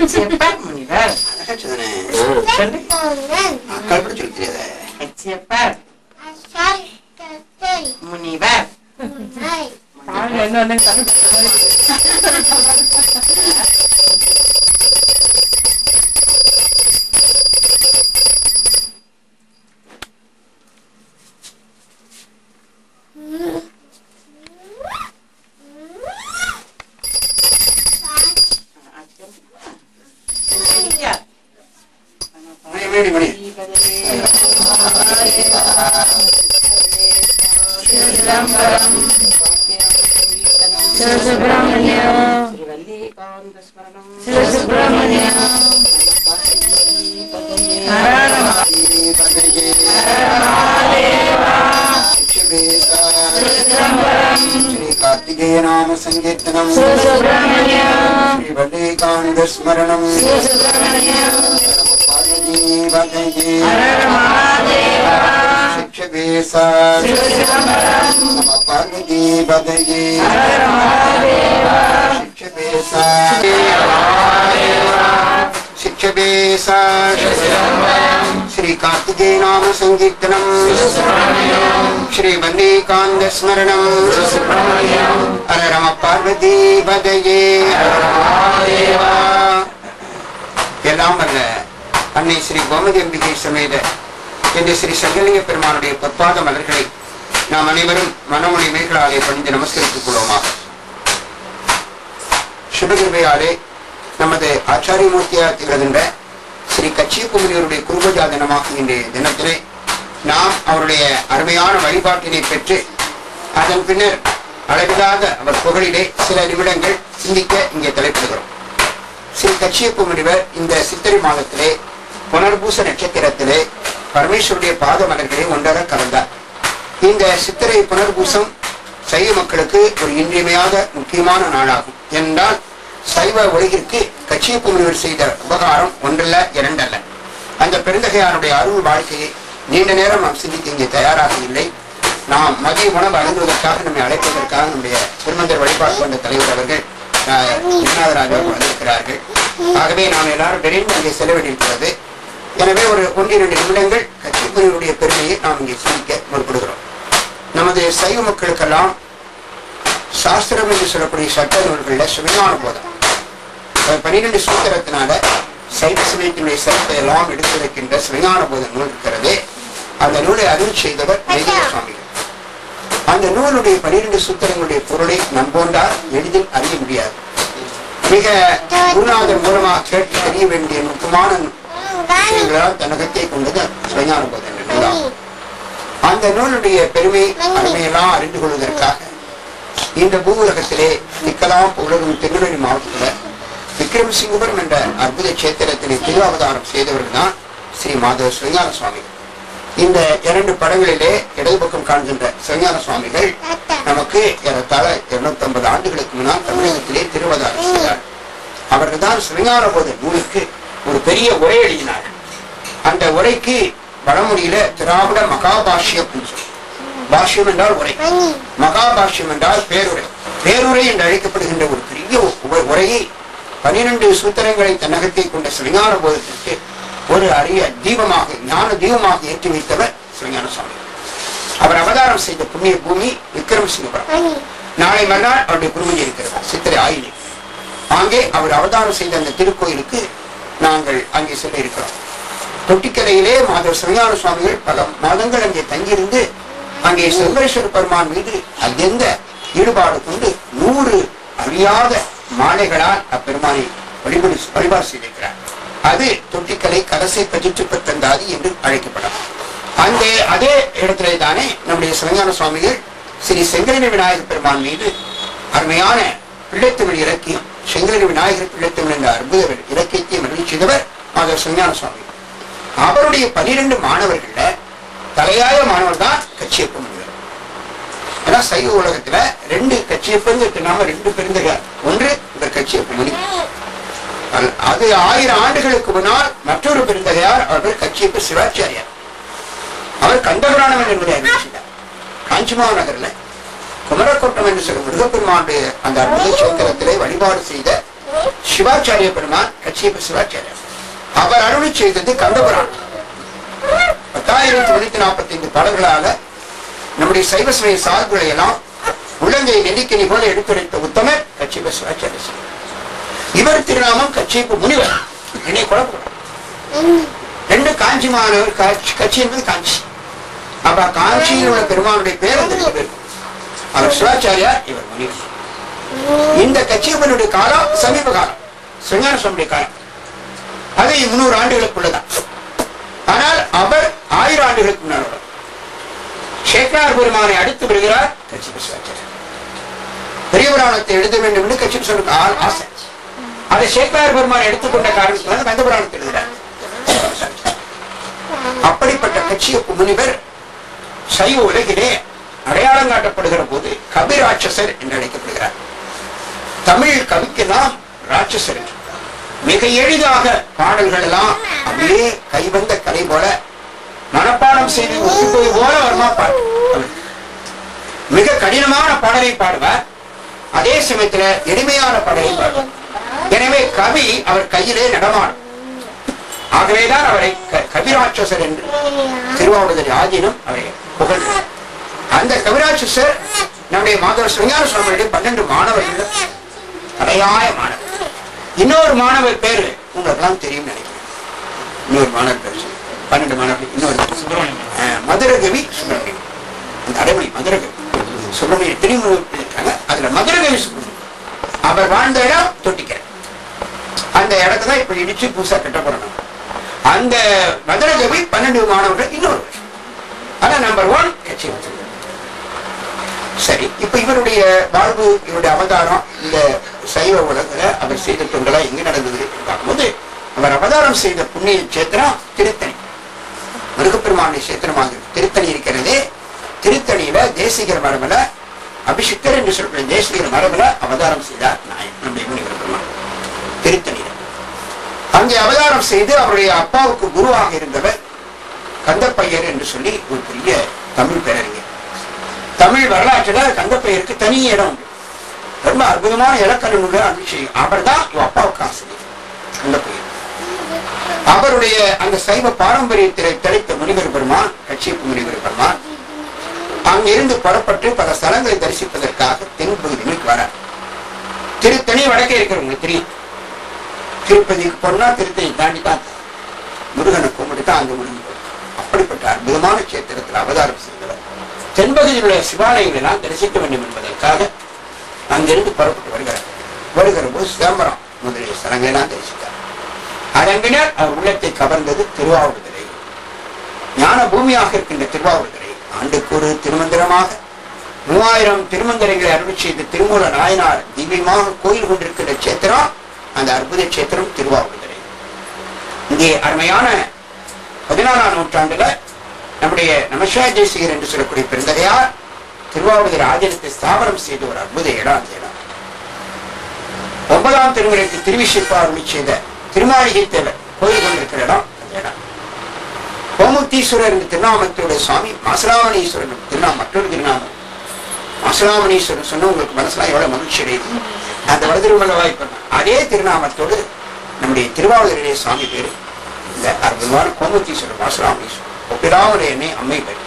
கச்சியப்பர் முனிவர். அக்கால் கூட சொல்லி தெரியாத. கச்சியப்பர் முனிவர். कार्तिकेय नाम संकीर्तनम श्री वल्लीकांत स्मरणम शिक्षके पार्वती बदये शिक्षके श्री कार्तिकेय नाम संकीर्तनम श्री वल्लीकांत स्मरणम हर रम पार्वती बदये எல்லாம் அல்ல அன்னை ஸ்ரீ கோமதி அம்பிகை சமேத என்ற ஸ்ரீ சங்கலிங்க பெருமானுடைய பொற்பாத மலர்களை நாம் அனைவரும் மனமொழி மேகலாலே பணிந்து நமஸ்கரித்துக் கொள்வோமாக. சுபகிருபையாலே நமது ஆச்சாரியமூர்த்தியாக திகழ்கின்ற ஸ்ரீ கச்சியப்பமுனிவருடைய குருபஜா தினமாக இன்றைய தினத்திலே நாம் அவருடைய அருமையான வழிபாட்டினை பெற்று அதன் பின்னர் அளவிலாத அவர் புகழிலே சில நிமிடங்கள் சிந்திக்க இங்கே தலைப்பிடுகிறோம். ஸ்ரீ கச்சியப்பமுனிவர் இந்த சித்திரை மாதத்திலே புனர்பூச நட்சத்திரத்திலே பரமேஸ்வருடைய பாத மலர்களை ஒன்றர கலந்தார். இந்த சித்திரை புனர்பூசம் சைவ மக்களுக்கு ஒரு இன்றியமையாத முக்கியமான நாளாகும். என்றால் சைவ உலகிற்கு கச்சியப்பமுனிவர் செய்த உபகாரம் ஒன்றல்ல இரண்டல்ல. அந்த பெருந்தகையாருடைய அருள் வாழ்க்கையை நீண்ட நேரம் நாம் சிந்திக்க இங்கே தயாராக இல்லை. நாம் மதிய உணவு அருந்துவதற்காக நம்மை அழைப்பதற்காக நம்முடைய திருமந்தர் வழிபாடு கொண்ட தலைவர் அவர்கள் விநாதராஜ் அவர்கள் வந்திருக்கிறார்கள். ஆகவே நாம் எல்லாரும் விரைந்து அங்கே செலவிட்டிருக்கிறது. எனவே ஒரு 1-2 நிமிடங்கள் கச்சியப்பமுனிவருடைய பெருமையை நாம் இங்கே சிந்திக்க முற்படுகிறோம். நமது சைவ மக்களுக்கெல்லாம் சாஸ்திரம் என்று சொல்லக்கூடிய சட்ட நூல்களில் சுமையான போதம் 12 சூத்திரத்தினால சைவ சமயத்தினுடைய சட்டத்தை எல்லாம் எடுத்திருக்கின்ற சுமையான போத நூல் இருக்கிறதே, அந்த நூலை அருள் செய்தவர் நெய்வேலிய சுவாமிகள். அந்த நூலுடைய 12 சூத்திரங்களுடைய பொருளை நம்போன்றால் எளிதில் அறிய முடியாது. மிக குருநாதர் மூலமாக கேட்டு தெரிய வேண்டிய முக்கியமான விஷயங்களால் தன்னகத்தை கொண்டது சுமையான போத நூலாகும். அந்த நூலுடைய பெருமை அருமையெல்லாம் அறிந்து கொள்வதற்காக இந்த பூவுலகத்திலே நிக்கலாம் உலகம் திருநெல்வேலி மாவட்டத்தில் விக்ரமசிங்கபுரம் என்ற அற்புத கஷேத்திரத்தினை திருவாவதாரம் செய்தவர்கள் தான் ஸ்ரீ மாதவ சிவஞான சுவாமிகள். இந்த 2 படங்களிலே இடது பக்கம் காண்கின்ற சிவஞான சுவாமிகள் நமக்கு ஏறத்தாழ 250 ஆண்டுகளுக்கு முன்னால் தமிழகத்திலே திருவாவதாரம் செய்தார். அவர்கள் தான் சிவஞான போத நூலுக்கு ஒரு பெரிய உரை எழுதினார். அந்த உரைக்கு வடமொழியில திராவிட மகாபாஷ்யம் என்று சொல்லும். பாஷ்யம் என்றால் உரை, மகாபாஷ்யம் என்றால் பேருரை. பேருரை என்று அழைக்கப்படுகின்ற ஒரு பெரிய உரையை 12 சூத்திரங்களை தன்னகத்தை கொண்ட சிவஞான போதத்திற்கு ஒரு அரிய தீபமாக ஞான தீபமாக ஏற்றி வைத்தவர் சிவஞான சுவாமி. அவர் அவதாரம் செய்த புண்ணிய பூமி விக்ரமசிங்கபுரம். நாளை மறுநாள் அவருடைய குருமணி இருக்கிறது சித்திரை ஆயிலே. அங்கே அவர் அவதாரம் செய்த அந்த திருக்கோயிலுக்கு நாங்கள் அங்கே செல்ல இருக்கிறோம். தொட்டிக்கரையிலே மாதவ சிவஞான சுவாமிகள் பல மாதங்கள் அங்கே தங்கியிருந்து அங்கே சர்வேஸ்வர பெருமான் மீது அத்தியந்த ஈடுபாடு கொண்டு 100 அறியாத மாலைகளால் அப்பெருமானை வழிபாடு செய்திருக்கிறார். அது தொட்டிக்கரை கலசை பதிற்றுப்பத்தந்தாதி என்று அழைக்கப்படும். அந்த அதே இடத்திலே தானே நம்முடைய சிவஞான சுவாமிகள் ஸ்ரீ செங்கரனி விநாயகர் பெருமான் மீது அருமையான பிள்ளைத்தமிழ் இலக்கியம் செங்கரனி விநாயகர் பிள்ளைத்தமிழ் என்ற அற்புத இலக்கியத்தை மகிழ்ச்சி செய்தவர் மாதவ சிவஞான சுவாமி. அவருடைய 12 மாணவர்கள தலையாய மாணவர் தான் கச்சியப்பமுனிவர். ஏன்னா சைவ உலகத்துல 2 கச்சியப்பங்கு நாம 2 பெருந்தகையார். ஒன்று இந்த கச்சியப்பமுனி, அது 1000 ஆண்டுகளுக்கு முன்னால் மற்றொரு பெருந்தகையார் அவர் கச்சியப்ப சிவாச்சாரியார். அவர் கண்டபுராணம் என்பதை அறிவிச்சிட்டார். காஞ்சிமா நகர்ல குமரக்கோட்டம் என்று சொல்லும் முருகப்பெருமானுடைய அந்த அற்புத சேத்திரத்திலே வழிபாடு செய்த சிவாச்சாரிய பெருமான் கச்சியப்ப சிவாச்சாரியர் அவர் அருளி செய்தது கந்தபுராணம். 10,345 பாடல்களாக நம்முடைய சைவ சமய சார்புகளை எல்லாம் உள்ளங்கை நெல்லிக்கனி போல எடுத்துரைத்த உத்தமர் கச்சியப்ப சிவாச்சாரிய. இவர் திருநாமம் கச்சியப்ப முனிவர். என்னை குழப்பம். ரெண்டு காஞ்சி மாணவர். கட்சி என்பது காஞ்சி. அப்ப காஞ்சியில் உள்ள பெருமானுடைய பேர் அந்த அவர் சிவாச்சாரியா, இவர் முனிவர். இந்த கச்சியப்பனுடைய காலம் சமீப காலம், சிவஞான சுவாமியுடைய காலம். அது 300 ஆண்டுகளுக்குள்ளதான். ஆனால் அவர் 1000 ஆண்டுகளுக்கு முன்னாள். சேக்கரார் பெருமானை அடுத்து வருகிறார் கச்சியப்ப சிவாச்சாரியர். பெரிய புராணத்தை எழுத வேண்டும் என்று கச்சியப்ப சொன்ன ஆசை. அதை சேக்கரார் பெருமானை எடுத்துக்கொண்ட காரணத்தினால கந்த புராணத்தை எழுதுகிறார். அப்படிப்பட்ட கச்சியப்ப முனிவர் சைவ உலகிலே அடையாளம் காட்டப்படுகிற போது கபிராட்சசர் என்று அழைக்கப்படுகிறார். தமிழ் கவிக்கெல்லாம் ராட்சசர். மிக எளிதாக பாடல்கள் எல்லாம் அப்படியே கைவந்த கலை போல மனப்பாடம் செய்து ஒத்துப்போய் போல வருமா பாட்டு. மிக கடினமான பாடலை பாடுவார், அதே சமயத்துல எளிமையான பாடலை பாடுவார். எனவே கவி அவர் கையிலே நடமாடும். ஆகவேதான் அவரை கவிராட்சசர் என்று திருவாவூர் ஆதீனம் அவரை புகழ்ந்தார். அந்த கவிராட்சசர் நம்முடைய மாதவ சிவஞான சுவாமியுடைய 12 மாணவர்கள் தலையாய மாணவர். இன்னொரு மாணவர் பேரு உங்களுக்கு தெரியும் நினைக்கிறேன். இன்னொரு மாணவர் பேர் 12 மாணவர்கள். இன்னொரு மதுரகவி சுப்பிரமணியம். அந்த அடைமொழி மதுரகவி சுப்பிரமணியம் திரும்ப இருக்காங்க. அதுல மதுரகவி சுப்பிரமணியம் அவர் வாழ்ந்த இடம் தொட்டிக்கரை. அந்த இடத்தான் இப்ப இடிச்சு புதுசா கட்ட போறோம். அந்த மதுரகவி 12 மாணவர்கள். இன்னொரு ஆனா நம்பர் 1 கட்சி. சரி, இப்ப இவருடைய வாழ்வு, இவருடைய அவதாரம் இந்த சைவ உலகில அவர் செய்த தொண்டலா எங்க நடந்தது பார்க்கும்போது, அவர் அவதாரம் செய்த புண்ணிய சேத்திரம் திருத்தணி. முருகப்பெருமானுடைய சேத்திரமாக திருத்தணி இருக்கிறதே. திருத்தணியில தேசிகர் மரபுல அபிஷிக்தர் என்று சொல்ற தேசிகர் மரபுல அவதாரம் செய்தார் நம்முடைய முனிவர் பெருமான் திருத்தணியில. அங்கே அவதாரம் செய்து அவருடைய அப்பாவுக்கு குருவாக இருந்தவர் கந்தப்பையர் என்று சொல்லி ஒரு பெரிய தமிழ் பேரறிஞர். தமிழ் வரலாற்றுல கந்தப்பையருக்கு தனி இடம் உண்டு. ரொம்ப அற்புதமான இலக்கண விஷயம். அவர் தான் அப்பாவுக்கு ஆசிரியர் கந்தப்பையர். அவருடைய அந்த சைவ பாரம்பரியத்திலே திளைத்த முனிவர் பெருமான் கச்சியப்ப முனிவர் பெருமான் அங்கிருந்து புறப்பட்டு பல ஸ்தலங்களை தரிசிப்பதற்காக தென்பகுதிக்கு வர. திருத்தணி வடக்கே இருக்கிறவங்களுக்கு தெரியும். திருப்பதிக்கு போனா திருத்தணி தாண்டி தான் முருகனை கும்பிட்டு தான் அங்கு முடிஞ்சு. அப்படிப்பட்ட அற்புதமான சேத்திரத்தில் அவதாரம் செய்தவர் தென்பகுதியில் உள்ள சிவாலயங்கள் எல்லாம் தரிசிக்க வேண்டும் என்பதற்காக அங்கிருந்து புறப்பட்டு வருகிற போது சிதம்பரம் முதலிய ஸ்தலங்களை எல்லாம் தரிசித்தார். அதன்பின்னர் அவர் உள்ளத்தை கவர்ந்தது திருவாவூர்துறை. ஞான பூமியாக இருக்கின்ற திருவாவூர்துறை ஆண்டுக்கு ஒரு திருமந்திரமாக 3000 திருமந்திரங்களை அருள் செய்த திருமூல நாயனார் திவ்யமாக கோயில் கொண்டிருக்கின்ற சேத்திரம் அந்த அற்புத சேத்திரம் திருவாவூர்துறை. இங்கே அருமையான 14ஆம் நூற்றாண்டுல நம்முடைய நமசிவாய தேசிகர் என்று சொல்லக்கூடிய பெருந்தகையார் திருவாவூர் ஆதீனத்தை ஸ்தாபனம் செய்த ஒரு அற்புத இடம் அந்த இடம். 9ஆம் திருமுறைக்கு திருவிசிப்பா அருளி செய்த திருமாளிகை தேவர் கோயில் கொண்டிருக்கிற இடம் அந்த இடம். கோமுத்தீஸ்வரர் என்ற திருநாமத்தினுடைய சுவாமி மாசலாமணீஸ்வரன் மற்றொரு திருநாமம். மாசலாமணீஸ்வரன் சொன்ன உங்களுக்கு மனசுலாம் எவ்வளவு மகிழ்ச்சி அடையுது. அந்த வடதிருமல வாய்ப்பு அதே திருநாமத்தோடு நம்முடைய திருவாவூரிலே சுவாமி பேரு இந்த அற்புதமான கோமுத்தீஸ்வரர் மாசலாமணீஸ்வரர் ஒப்பிடாமல் என்னை அம்மை பேர்.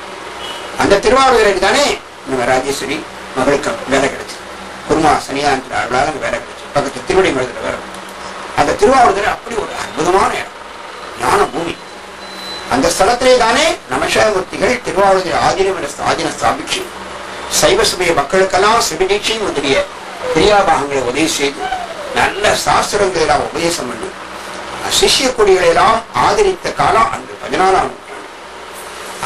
அந்த திருவாவூருக்கு தானே நம்ம ராஜேஸ்வரி மகளுக்கு வேலை கிடைச்சு. குருமா சனியாந்திர அருளால வேலை கிடைச்சு. பக்கத்து திருவடி மருதுல வேலை. அந்த திருவாவூர் அப்படி ஒரு அற்புதமான இடம், ஞான பூமி. அந்த ஸ்தலத்திலே தானே நமசிவாயமூர்த்திகள் திருவாவூர் ஆதீனம் என்ற ஆதீனம் ஸ்தாபிச்சு சைவ சமய மக்களுக்கெல்லாம் சிவநீட்சி முதலிய கிரியாபாகங்களை உதவி செய்து நல்ல சாஸ்திரங்களை எல்லாம் உபதேசம் பண்ணி சிஷ்ய கொடிகளை எல்லாம் ஆதரித்த காலம் அந்த 14ஆம் நூற்றாண்டு.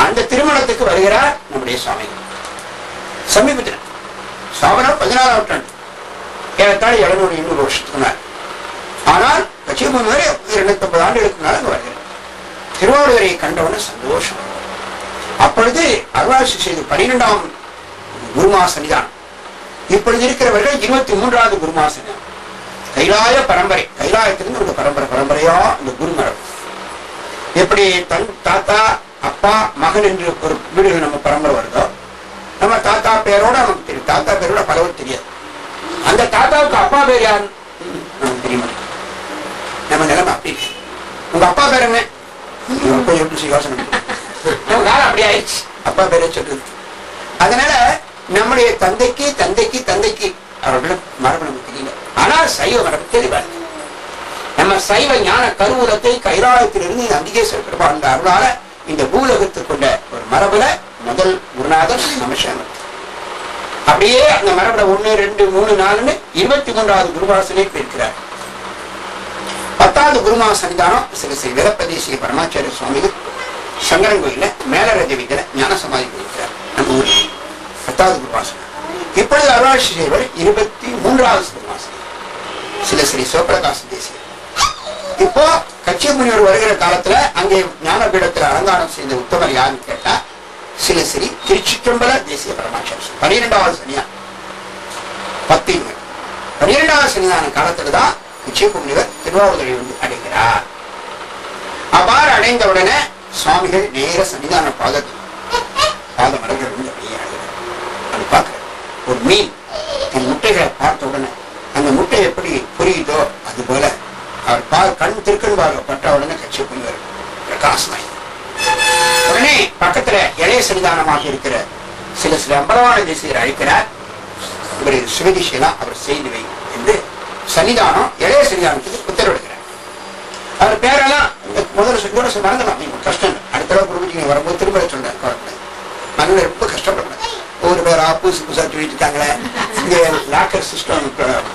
அந்த திருமணத்துக்கு வருகிறார் நம்முடைய சுவாமிகள். சமீபத்தில் சாவனம் 14ஆம் நூற்றாண்டு, ஏறத்தாழ 700-800 வருஷத்துக்கு மேல். ஆனால் கச்சியப்பன் 250 ஆண்டுகளுக்கு மேல அங்க வருகிறார். திருவாவூரை கண்டவன சந்தோஷம். அப்பொழுது அருளாட்சி செய்து 12ஆம் குருமா சன்னிதானம். இப்பொழுது இருக்கிறவர்கள் 23வது குருமா சன்னிதானம். கைலாய பரம்பரை, கைலாயத்திலிருந்து ஒரு பரம்பரையா இந்த குருமரம். எப்படி தன் தாத்தா அப்பா மகன் என்று ஒரு வீடுகள் நம்ம பரம்பரை வருதோ, நம்ம தாத்தா பேரோட நமக்கு தெரியும். தாத்தா பேரோட பலவர் தெரியாது. அந்த தாத்தாவுக்கு அப்பா பேர் யார் நமக்கு தெரியுமா? நம்ம நிலைமை அப்படி. உங்க அப்பா பேர் என்ன? எப்படி யோசனை நம்ம காலம் அப்படி ஆயிடுச்சு. அப்பா பேரே சொல்றது. அதனால நம்முடைய தந்தைக்கு தந்தைக்கு தந்தைக்கு அவர்களோட மரபு நமக்கு தெரியல. ஆனால் சைவ மரபு தெளிவாரு. நம்ம சைவ ஞான கருவூலத்தை கைலாயத்திலிருந்து நந்திகேஸ்வர பெருமாள் அந்த அருளால இந்த பூலகத்துக்கு கொண்ட ஒரு மரபுல முதல் குருநாதர் நமசிவாய. அப்படியே அந்த மரபுல 1, 2, 3, 4 23வது குருவாசனை இருக்கிறார். 10வது குருமா சன்னிதானம் ஸ்ரீ வீரப்பதேசிய பரமாச்சாரிய சுவாமிகள் சங்கரன் கோயில மேலரஜ வீதியில ஞான சமாதி கொடுக்கிறார். நம்ம ஊர் 10வது குருவாசனம். இப்பொழுது அருளாட்சி செய்வர் 23வது குருவாசனம் ஸ்ரீ சிவபிரகாச தேசியர். இப்போ கட்சி முனிவர் வருகிற காலத்துல அங்கே ஞான பீடத்தில் அலங்காரம் செய்த உத்தமர் யாருன்னு கேட்டா ஸ்ரீ திருச்சிற்றம்பல தேசிய பரமாச்சாரிய 12வது சனியா 10 12வது சனிதான காலத்துலதான் கட்சி முனிவர் திருவாவூரை வந்து அடைகிறார். அவ்வாறு அடைந்தவுடனே சுவாமிகள் நேர சன்னிதான பாத மரங்கள் வந்து அப்படியே அடைகிறார். அது பார்க்கிற ஒரு மீன் தன் முட்டைகளை பார்த்த உடனே அந்த முட்டை எப்படி புரியுதோ அது போல அவர் கண் திருக்கண் பட்ட உடனே கட்சி முனிவர் பிரகாசமாய் உடனே பக்கத்துல இளைய சன்னிதானமாக இருக்கிற சில அம்பலவான தேசியர் அழைக்கிறார். இவர் சிவதிஷையெல்லாம் அவர் செய்து வை என்று சன்னிதானம் இளைய சன்னிதானத்துக்கு உத்தரவிடுகிறார். அவர் பேரெல்லாம் முதல்ல சொல்லி மறந்துடலாம். நீங்க கஷ்டம் அடுத்த தடவை குருஜி வரும்போது திரும்ப சொல்றேன். மனதில் ரொம்ப கஷ்டப்படுறேன். ஒவ்வொரு பேரா புதுசா சொல்லிட்டு இருக்காங்களே, இங்க லாக்கர் சிஸ்டம்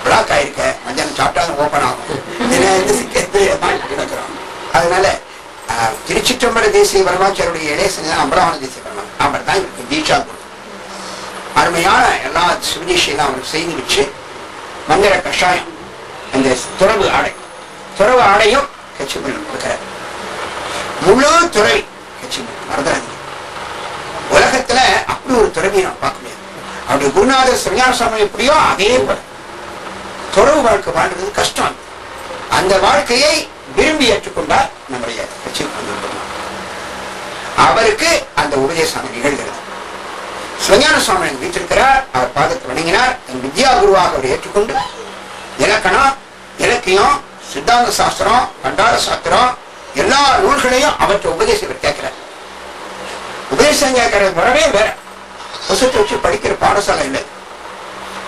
பிளாக் ஆயிருக்க, மத்தியானம் சாப்பிட்டா ஓப்பன் ஆகும். அதனால திருச்சிற்றம்பல தேசிய பரமாச்சாரியுடைய இளைய சன்னிதானம் அம்பலவான தேசிய பரமாச்சாரி அவர் தான் இவருக்கு தீட்சா குரு. அருமையான எல்லா சிவதீஷையெல்லாம் அவருக்கு செய்து வச்சு மந்திர கஷாயம் அந்த துறவு ஆடையும் கட்சி கொடுக்கிறார். முழு துறவி கட்சி மறந்துடாதீங்க. உலகத்துல அப்படி ஒரு துறவியை நான் பார்க்க முடியாது. அவருடைய குருநாதர் சிவஞான சுவாமி எப்படியோ அதே போல துறவு வாழ்க்கை வாழ்றது கஷ்டம். அந்த வாழ்க்கையை விரும்பி ஏற்றுக்கொண்டால் நம்முடைய கட்சி அவருக்கு அந்த உபதேசம் நிகழ்கிறது. சிவஞான சுவாமி வீட்டிருக்கிறார். அவர் பாதத்தை வணங்கினார். என் வித்யா குருவாக அவர் ஏற்றுக்கொண்டு இலக்கணம், இலக்கியம், சித்தாந்த சாஸ்திரம், பண்டார சாஸ்திரம் எல்லா நூல்களையும் அவற்றை உபதேசம் கேட்கிறார். உபதேசம் கேட்கிற முறவே வேற. புத்தகத்தை வச்சு படிக்கிற பாடசாலை இல்லை.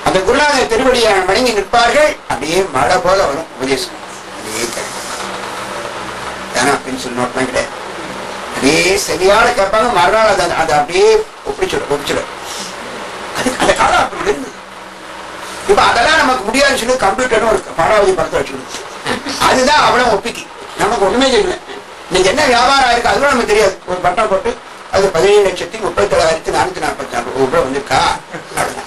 அந்த குருநாதர் திருவடியை வணங்கி நிற்பார்கள். அப்படியே மழை போல வரும் உபதேசம். அப்படியே பென்சில் நோட்லாம் கிடையாது. அப்படியே சரியான கேட்பாங்க. மறுநாள் அதை அப்படியே ஒப்பிச்சிடும். அதுக்கு அந்த காலம் அப்படி இருந்தது. இப்ப அதெல்லாம் நமக்கு முடியாதுன்னு சொல்லி கம்ப்யூட்டர்னு ஒரு பாடாவதி படத்தை வச்சுக்கணும். அதுதான் அவ்வளவு ஒப்பிக்கு. நமக்கு ஒண்ணுமே தெரியல. இன்னைக்கு என்ன வியாபாரம் ஆயிருக்கு அதுவும் நமக்கு தெரியாது. ஒரு பட்டம் போட்டு அது 17,37,444 ரூபாய் வந்திருக்கா அப்படின்னா.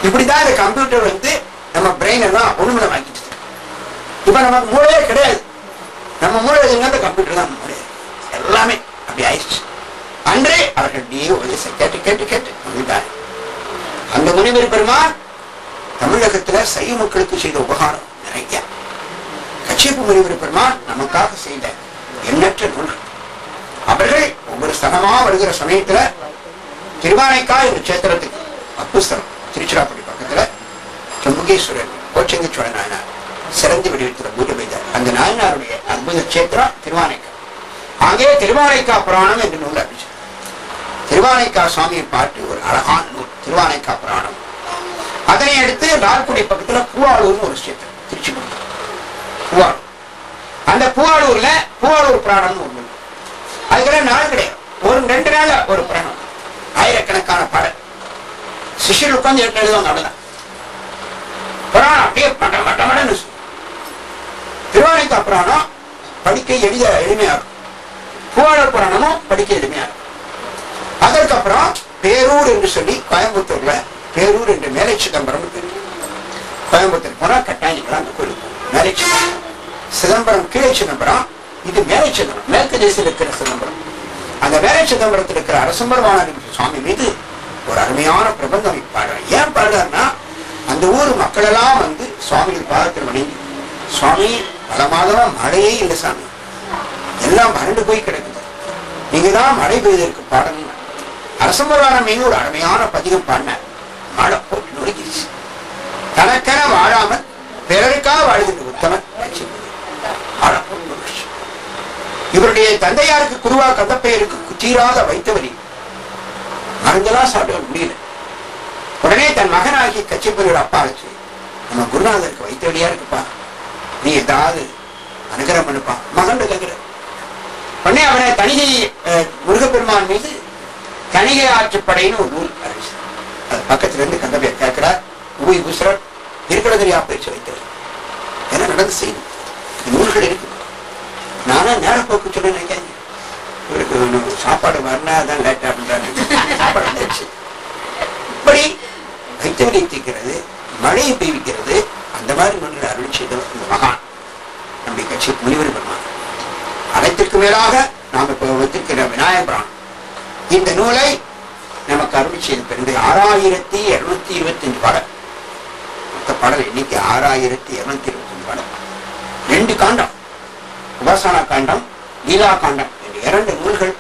இப்படிதான் இந்த கம்ப்யூட்டர் வந்து நம்ம பிரெயின் எல்லாம் ஒண்ணுமே வாங்கிட்டு. இப்ப நமக்கு மூளையே கிடையாது. நம்ம மூளை எதுனா கம்ப்யூட்டர் தான் மூளை. எல்லாமே அப்படி ஆயிடுச்சு. அன்றே அவர்கள் கேட்டு கேட்டு கேட்டு வந்துட்டார். அந்த முனிவர் பெருமான் தமிழகத்துல சைவ மக்களுக்கு செய்த உபகாரம் நிறைய. கச்சியப்பு முனிவர் பெருமான் நமக்காக செய்த எண்ணற்ற நூல்கள். அவர்கள் ஒவ்வொரு ஸ்தலமா வருகிற சமயத்துல திருவானைக்கா என்ற சேத்திரத்துக்கு அப்புஸ்தலம் திருச்சிராப்பள்ளி பக்கத்துல சம்புகேஸ்வரர் கோச்சங்க சோழ நாயனார் சிறந்து வடிவத்துல பூஜை பெய்தார். அந்த நாயனாருடைய அற்புத சேத்திரம் திருவானைக்கா. அங்கே திருவானைக்கா புராணம் என்று நூல் அறிவிச்சார். திருவானைக்கா சுவாமியை பாட்டு ஒரு அழகான நூல் திருவானைக்கா புராணம். அதனை அடுத்து லால்குடி பக்கத்துல பூவாளூர்னு ஒரு சேத்திரம் திருச்சி பூவாளூர். அந்த பூவாளூர்ல பூவாளூர் புராணம்னு ஒரு நூல். அதுக்கெல்லாம் நாள் கிடையாது. ஒரு 2 நாள் ஒரு புராணம். ஆயிரக்கணக்கான பாடல் சிஷியர் உட்கார்ந்து எழுதுவாங்க. அப்படிதான் புராணம் அப்படியே மட்டமடன்னு. திருவானைக்கா புராணம் படிக்க எளிமையா இருக்கும். பூவாளூர் புராணமும் படிக்க எளிமையா இருக்கும். அதற்கப்புறம் பேரூர் என்று சொல்லி கோயம்புத்தூர்ல பேரூர் என்று மேலை சிதம்பரம் கோயம்புத்தூர் போனா கட்டாயம் அந்த கோயில் மேலை சிதம்பரம். சிதம்பரம் கீழே சிதம்பரம், இது மேலை சிதம்பரம், மேற்கு தேசத்தில் இருக்கிற சிதம்பரம். அந்த மேலை சிதம்பரத்தில் இருக்கிற அரசம்பரவான சுவாமி மீது ஒரு அருமையான பிரபந்தம் பாடுறார். ஏன் பாடுறாருன்னா அந்த ஊர் மக்கள் எல்லாம் வந்து சுவாமிகள் பாதத்தில் வணங்கி, சுவாமி பல மாதமா மழையே இல்லை சாமி, எல்லாம் வறண்டு போய் கிடக்குது, நீங்க தான் மழை பெய்ததற்கு பாடணும். அரசம்பரவான மீது ஒரு அருமையான பதிகம் பாடினார். மழை போட்டு நொறுக்கிடுச்சு. தனக்கென வாழாமல் பிறருக்காக வாழ்கின்ற உத்தமன். இவருடைய தந்தையாருக்கு குருவா கந்தப்பையருக்கு தீராத வைத்தவரி மருந்தெல்லாம் சாப்பிட முடியல. உடனே தன் மகனாகிய கச்சிப்பூர் அப்பா வச்சு, நம்ம குருநாதருக்கு வைத்தவழியா இருக்குப்பா, நீ ஏதாவது அனுகிரகம் பண்ணுப்பா மகன் கேட்கிற. உடனே அவனை தணிகை முருகப்பெருமான் மீது தணிகை ஆற்றுப்படைன்னு ஒரு நூல் அறிவிச்சு, அது பக்கத்துல இருந்து கந்தப்பையர் கேட்கிறார். ஊய் பூசரர் இருக்கிறதறியா பயிற்சி வைத்தவர் என்ன நடந்து செய்யும் நூல்கள் இருக்கு. நானும் நேர போக்கு சொல்ல நினைக்காங்க, இவருக்கு சாப்பாடு வரனா தான் லேட்டா பண்றாங்க, சாப்பாடு வந்துருச்சு. இப்படி வைத்தவரை தீர்க்கிறது, மழையை பெய்விக்கிறது, அந்த மாதிரி நூல்களை அருள் செய்தவர் இந்த மகான் நம்முடைய கட்சி முனிவர் பெருமான். அனைத்திற்கு மேலாக நாம் இப்ப வைத்திருக்கிற விநாயக புராணம், இந்த நூலை நமக்கு அருள் செய்த பிறகு 6225 பாடல். மொத்த பாடல் எண்ணிக்கை 6225 பாடல். 2 காண்டம், உபாசனா காண்டம், லீலா காண்டம் என்ற 2 நூல்கள்.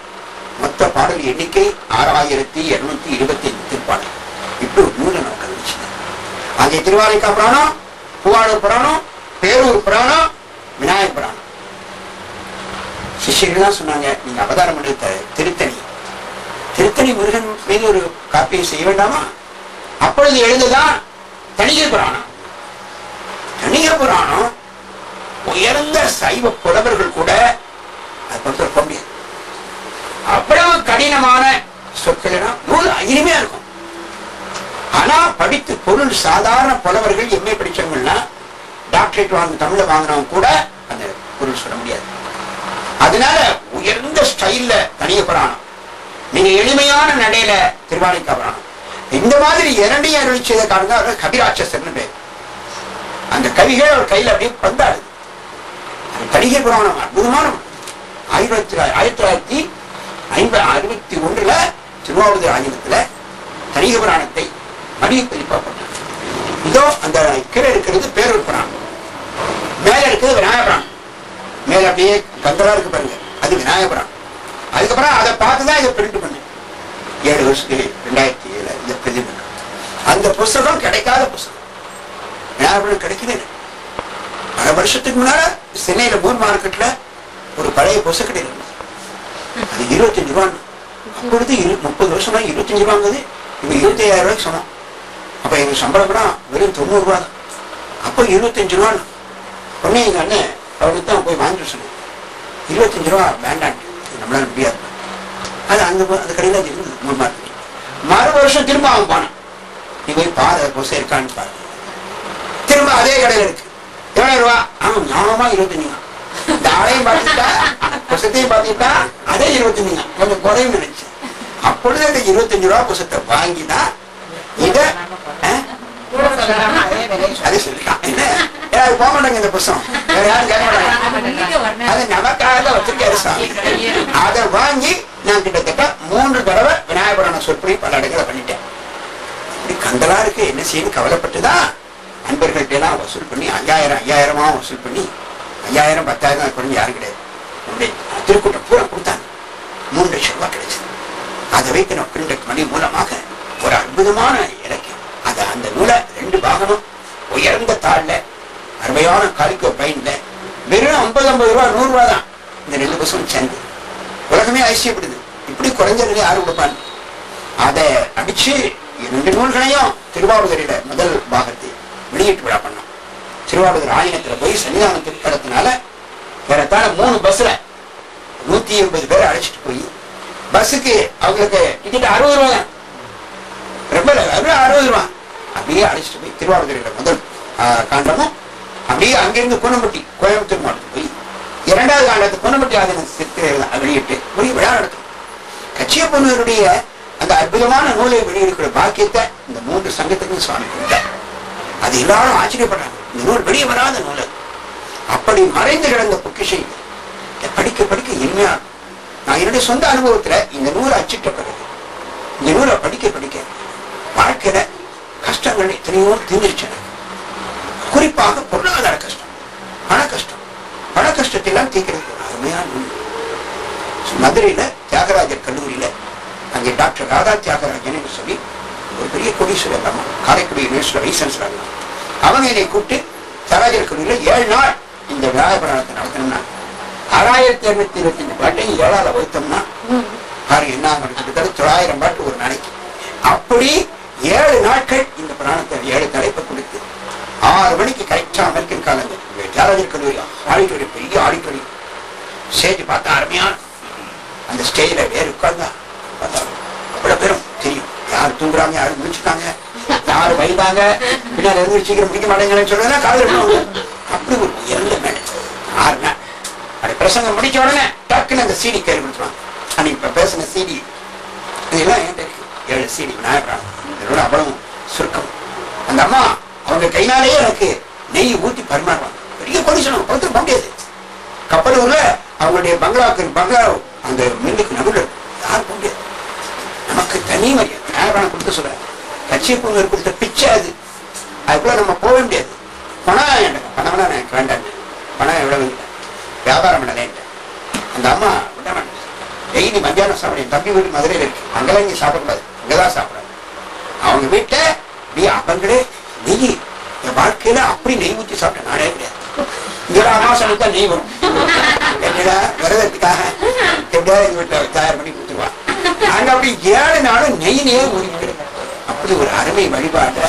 மொத்த பாடல் எண்ணிக்கை 6225 திருப்பாடல். இப்படி ஒரு நூலை நமக்கு அறிவிச்சு. அங்கே திருவானைக்கா புராணம், பூவாளூர் புராணம், பேரூர் புராணம், விநாயக புராணம். சிஷ்யர்கள்லாம் சொன்னாங்க, நீங்க அவதாரம் பண்ணி திருத்தணி முருகன் மீது ஒரு காப்பியை செய்ய வேண்டாமா? அப்பொழுது எழுதுதான் தணிகை புராணம். தணிகை புராணம் உயர்ந்த சைவ புலவர்கள் கூட அது பக்கம் போக முடியாது. அவ்வளவு கடினமான சொற்கள் நூல் இனிமையா இருக்கும். ஆனா படித்து பொருள் சாதாரண புலவர்கள் எம்ஏ படிச்சவங்கன்னா டாக்டரேட் வாங்க தமிழ்ல வாங்கினவங்க கூட அந்த பொருள் சொல்ல முடியாது. அதனால உயர்ந்த ஸ்டைல்ல தணிகை புராணம், நீங்க எளிமையான நடையில திருவானைக்கா புராணம். இந்த மாதிரி 2 அருள் செய்த காரணம் அவர் கவிராட்சசர்னு பேர். அந்த கவிகள் அவர் கையில அப்படியே பந்தாடுது. தணிகை புராணம் அற்புதமான 1961 திருவாவூர் ஆஞ்சலத்துல தணிகை புராணத்தை மடிய பதிப்பாப்பட்டார். இதோ அந்த கீழே இருக்கிறது பேரூர் புராணம், மேல இருக்கிறது விநாயக புராணம். மேல அப்படியே கந்தரா இருக்கு பாருங்க, அது விநாயக புராணம். அதுக்கப்புறம் அதை பார்த்துதான் இதை பிரிண்ட் பண்ண 7 வருஷத்துக்கு 2007 இந்த பிரதிபலிப்பு. அந்த புஸ்தகம் கிடைக்காத புஸ்தகம், விநாயக புராணம் கிடைக்கவே இல்லை. பல வருஷத்துக்கு முன்னால சென்னையில மூர் மார்க்கெட்ல ஒரு பழைய புஸ்தகம் இருந்தது, அது 25 ரூபான்னு. அப்பொழுது 30 வருஷமா 25 ரூபாங்குது, இப்ப 25,000 ரூபாய்க்கு சொன்னோம். அப்ப எங்க சம்பளம் கூட வெறும் 90 ரூபா தான். அப்போ 25 ரூபான்னு. உடனே எங்க அண்ணன் அவருக்கு தான் போய் வாங்கிட்டு சொன்னேன், 25 ரூபா வேண்டான்ட்டு, நம்மளால முடியாது. அது அந்த கடையில் அது இருந்தது மூர் மார்க்கெட். மறு வருஷம் திரும்ப அவன் போனான், நீ போய் பாரு புஸ்தகம் இருக்கான்னு பாரு. திரும்ப அதே கடையில இருக்கு, எவ்வளவு ரூபா? அவன் ஞாபகமா 25. இந்த ஆளையும் பார்த்துட்டா புஸ்தத்தையும் பார்த்துட்டா அதே 25, கொஞ்சம் குறையும் நினைச்சு. அப்பொழுது அந்த 25 ரூபா புஸ்தத்தை வாங்கிதான் இத அது சொல்லிட்டான். என்ன போக மாட்டாங்க இந்த புஸ்தகம், வேற யாரும் கேட்க மாட்டாங்க, அது நமக்காக வச்சிருக்காரு சாமி. அதை வாங்கி நான் கிட்டத்தட்ட 3 தடவை விநாயக புராண சொற்பொழி பல இடங்களை பண்ணிட்டேன். இப்படி கந்தலா இருக்கு, என்ன செய்யணும் கவலைப்பட்டுதான் நண்பர்கள்ட்ட எல்லாம் வசூல் பண்ணி 5000 வசூல் பண்ணி 5000 10,000 குறைஞ்சு யாரும் கிடையாது. திருக்கூட்டம் பூரா கொடுத்தாங்க, 3 லட்சம் ரூபாய் கிடைச்சது. அதை வைத்து நம்ம பிரிண்ட் மணி மூலமாக ஒரு அற்புதமான இலக்கியம். அந்த நூலை 2 பாகமும் உயர்ந்த தாள்ல அருமையான காலிக்கோ பைன்ல வெறும் 50 ரூபா 100 ரூபா தான். இந்த 2 புத்தகம் சேர்ந்து உலகமே அதிசயப்படுது, இப்படி குறைஞ்சதுல யாரு கொடுப்பாங்க. அதை அடிச்சு 2 நூல்களையும் திருவாவூரில முதல் பாகத்தை வெளியீட்டு விழா பண்ணோம். திருவாவூர் ஆயனத்துல போய் சன்னிதானம் திருப்படத்தினால ஏறத்தாழ 3 பஸ்ல 180 பேரை அழைச்சிட்டு போய், பஸ்ஸுக்கு அவங்களுக்கு டிக்கெட் 60 ரூபா தான், ரொம்ப 60 ரூபா. அப்படியே அழைச்சிட்டு போய் திருவாவூரில முதல் காண்டமும் அப்படியே அங்கிருந்து கோனம்பட்டி கோயம்புத்தூர் மாவட்டத்துக்கு போய் 2வது காண்டத்தை கோனம்பட்டி ஆதீன வெளியிட்டு போய் விழா நடத்தும். கச்சியப்பனுடைய அந்த அற்புதமான நூலை வெளியிடுகிற பாக்கியத்தை இந்த 3 சங்கத்துக்கும் சுவாமி கொடுத்தார். அது எல்லாரும் ஆச்சரியப்படுறாங்க, இந்த நூல் வெளியே வராத நூல். அப்படி மறைந்து கிடந்த பொக்கிஷை படிக்க படிக்க இனிமையா. நான் என்னுடைய சொந்த அனுபவத்துல இந்த நூலை அச்சிட்ட பிறகு இந்த நூலை படிக்க படிக்க வாழ்க்கையில கஷ்டங்கள் எத்தனையோ தீர்ந்துருச்சு. குறிப்பாக பொருளாதார கஷ்டம், பண கஷ்டத்தெல்லாம் தீர்க்கிறது அருமையான நூல். மதுரையில தியாகராஜர் கல்லூரியில அங்கே டாக்டர் ராதா தியாகராஜன் என்று சொல்லி ஒரு பெரிய கோடீஸ்வரர் அம்மா, காரைக்குடி யூனிவர்சிட்டி வைஸ் சான்சலர், அவங்க என்னை கூப்பிட்டு தியாகராஜர் கல்லூரியில் 7 நாள் இந்த விநாயகர் புராணத்தை நடத்தணும்னா 6225 பாட்டையும் 7ஆல வகுத்தோம்னா பாருங்க என்ன கிட்டத்தட்ட 900 பாட்டு ஒரு நாளைக்கு. அப்படி 7 நாட்கள் இந்த புராணத்தை 7 தலைப்பை கொடுத்து 6 மணிக்கு கரெக்டா அமெரிக்கன் காலம் தியாகராஜர் கல்லூரி ஆடிட்டோரியம், பெரிய ஆடிட்டோரியம். ஸ்டேஜ் பார்த்தா அருமையான அந்த ஸ்டேஜ்ல வேறு உட்கார்ந்தா அவ்வளவு பேரும் தெரியும் யார் தூங்குறாங்க, யாரு முடிச்சுட்டாங்க, யாரு வைந்தாங்க, பின்னாடி இருந்து சீக்கிரம் பிடிக்க மாட்டேங்கன்னு சொல்றதுனா காதல். அப்படி ஒரு உயர்ந்த மேடை 6 நாள். அப்படி பிரசங்கம் முடிச்ச உடனே டக்குன்னு அந்த CD கையில் கொடுத்துருவாங்க. அன்னைக்கு இப்ப பேசின CD இதெல்லாம் என்கிட்ட இருக்கு. 7 CD விநாயகர் இதோட அவ்வளவு சுருக்கம். அந்த அம்மா அவங்க கைனாலேயே எனக்கு நெய் ஊத்தி பரிமாறுவாங்க. பெரிய கொடிசனம் கொடுத்துட்டு போக முடியாது. கப்பலூர்ல அவங்களுடைய பங்களா அந்த மில்லுக்கு நடுவில் யாரும் போக முடியாது. நமக்கு தனி மரியாதை விநாயகர் கொடுக்க சொல்ற கட்சிப்பு கொடுத்த பிச்சை அதுக்குள்ள நம்ம போக முடியாது. பணம் பணம்னா எனக்கு வேண்டாம், பணம் எவ்வளவு வியாபாரம் பண்ணல. அந்த அம்மா விட மாட்டேன். டெய்லி மத்தியானம் சாப்பிட என் தம்பி வீட்டு மதுரையில் இருக்கு, அங்கெல்லாம் இங்கே சாப்பிடக்கூடாது, இங்கதான் சாப்பிடாது. அவங்க வீட்டை அவங்களே நெய் என் வாழ்க்கையில அப்படி நெய் ஊற்றி சாப்பிட்டேன் நானே கிடையாது. இங்க அமாவாசை தான் நெய் வரும் என்னடா விரதத்துக்காக எப்படியாவது எங்க வீட்டுல தயார் பண்ணி கொடுத்துருவான். நாங்க அப்படி 7 நாளும் நெய் ஊறி அப்படி ஒரு அருமை வழிபாடு.